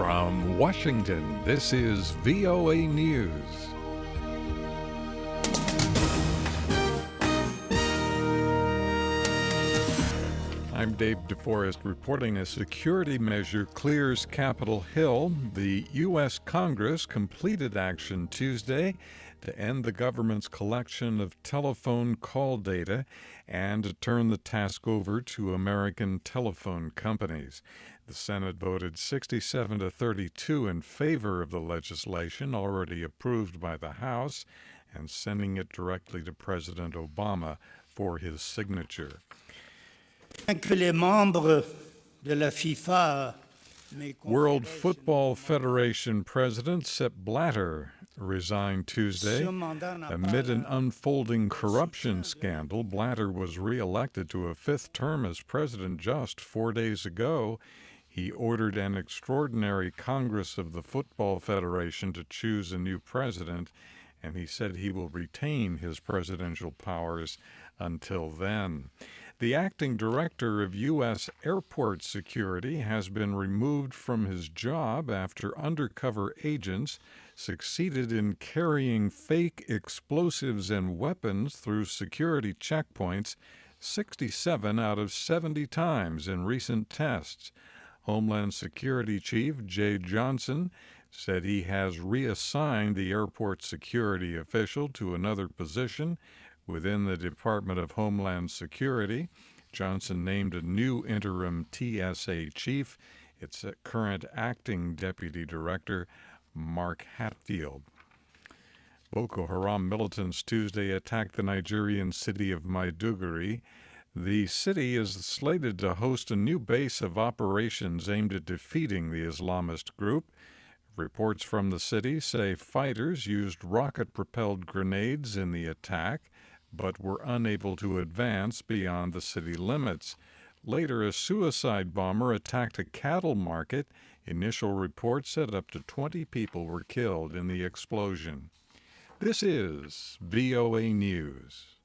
From Washington, this is VOA News. I'm Dave DeForrest reporting a security measure clears Capitol Hill. The U.S. Congress completed action Tuesday to end the government's collection of telephone call data and to turn the task over to American telephone companies. The Senate voted 67 to 32 in favor of the legislation already approved by the House and sending it directly to President Obama for his signature. World Football Federation President Sepp Blatter resigned Tuesday. Amid an unfolding corruption scandal, Blatter was reelected to a fifth term as president just 4 days ago. He ordered an extraordinary Congress of the Football Federation to choose a new president, and he said he will retain his presidential powers until then. The acting director of U.S. airport security has been removed from his job after undercover agents succeeded in carrying fake explosives and weapons through security checkpoints 67 out of 70 times in recent tests. Homeland Security Chief Jay Johnson said he has reassigned the airport security official to another position within the Department of Homeland Security. Johnson named a new interim TSA chief. It's a current acting deputy director, Mark Hatfield. Boko Haram militants Tuesday attacked the Nigerian city of Maiduguri. The city is slated to host a new base of operations aimed at defeating the Islamist group. Reports from the city say fighters used rocket-propelled grenades in the attack, but were unable to advance beyond the city limits. Later, a suicide bomber attacked a cattle market. Initial reports said up to 20 people were killed in the explosion. This is VOA News.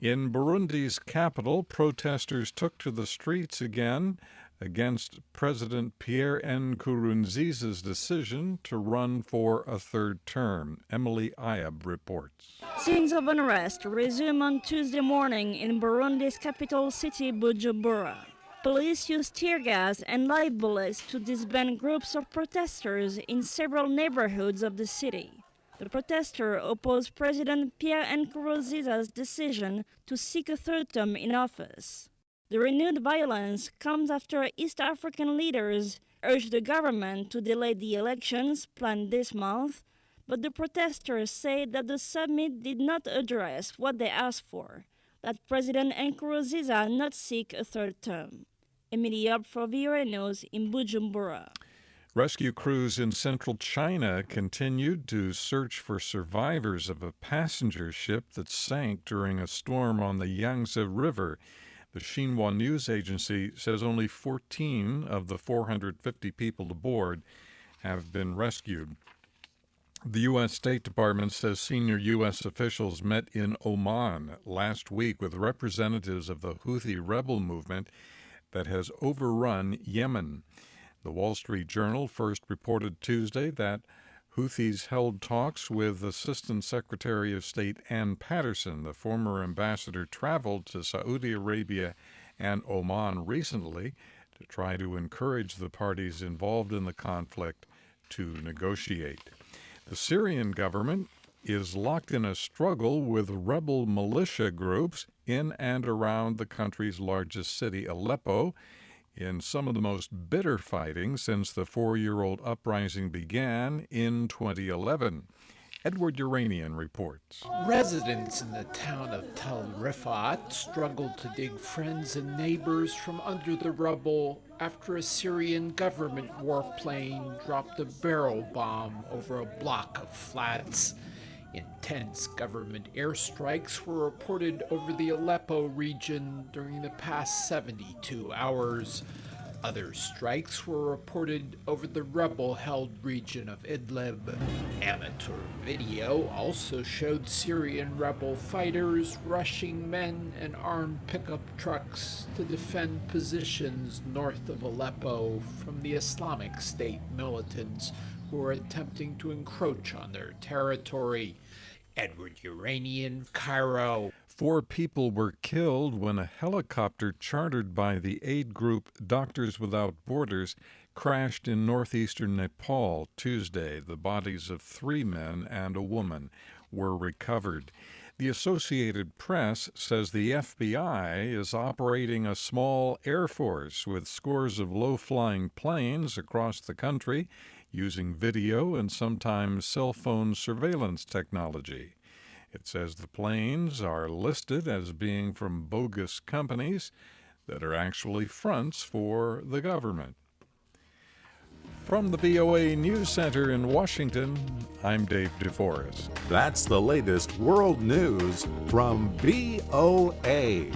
In Burundi's capital, protesters took to the streets again against President Pierre Nkurunziza's decision to run for a third term. Emily Ayab reports. Scenes of unrest resume on Tuesday morning in Burundi's capital city, Bujumbura. Police used tear gas and live bullets to disband groups of protesters in several neighborhoods of the city. The protesters opposed President Pierre Nkurunziza's decision to seek a third term in office. The renewed violence comes after East African leaders urged the government to delay the elections planned this month, but the protesters say that the summit did not address what they asked for, that President Nkurunziza not seek a third term. Emily Yob for VOA News in Bujumbura. Rescue crews in central China continued to search for survivors of a passenger ship that sank during a storm on the Yangtze River. The Xinhua news agency says only 14 of the 450 people aboard have been rescued. The U.S. State Department says senior U.S. officials met in Oman last week with representatives of the Houthi rebel movement that has overrun Yemen. The Wall Street Journal first reported Tuesday that Houthis held talks with Assistant Secretary of State Ann Patterson. The former ambassador traveled to Saudi Arabia and Oman recently to try to encourage the parties involved in the conflict to negotiate. The Syrian government is locked in a struggle with rebel militia groups in and around the country's largest city, Aleppo, in some of the most bitter fighting since the 4-year-old uprising began in 2011. Edward Uranian reports. Residents in the town of Tel Rifat struggled to dig friends and neighbors from under the rubble after a Syrian government warplane dropped a barrel bomb over a block of flats. Intense government airstrikes were reported over the Aleppo region during the past 72 hours. Other strikes were reported over the rebel-held region of Idlib. Amateur video also showed Syrian rebel fighters rushing men and armed pickup trucks to defend positions north of Aleppo from the Islamic State militants who were attempting to encroach on their territory. Edward Uranian, Cairo. 4 people were killed when a helicopter chartered by the aid group Doctors Without Borders crashed in northeastern Nepal Tuesday. The bodies of 3 men and a woman were recovered. The Associated Press says the FBI is operating a small air force with scores of low-flying planes across the country using video and sometimes cell phone surveillance technology. It says the planes are listed as being from bogus companies that are actually fronts for the government. From the VOA News Center in Washington, I'm Dave DeForrest. That's the latest world news from VOA.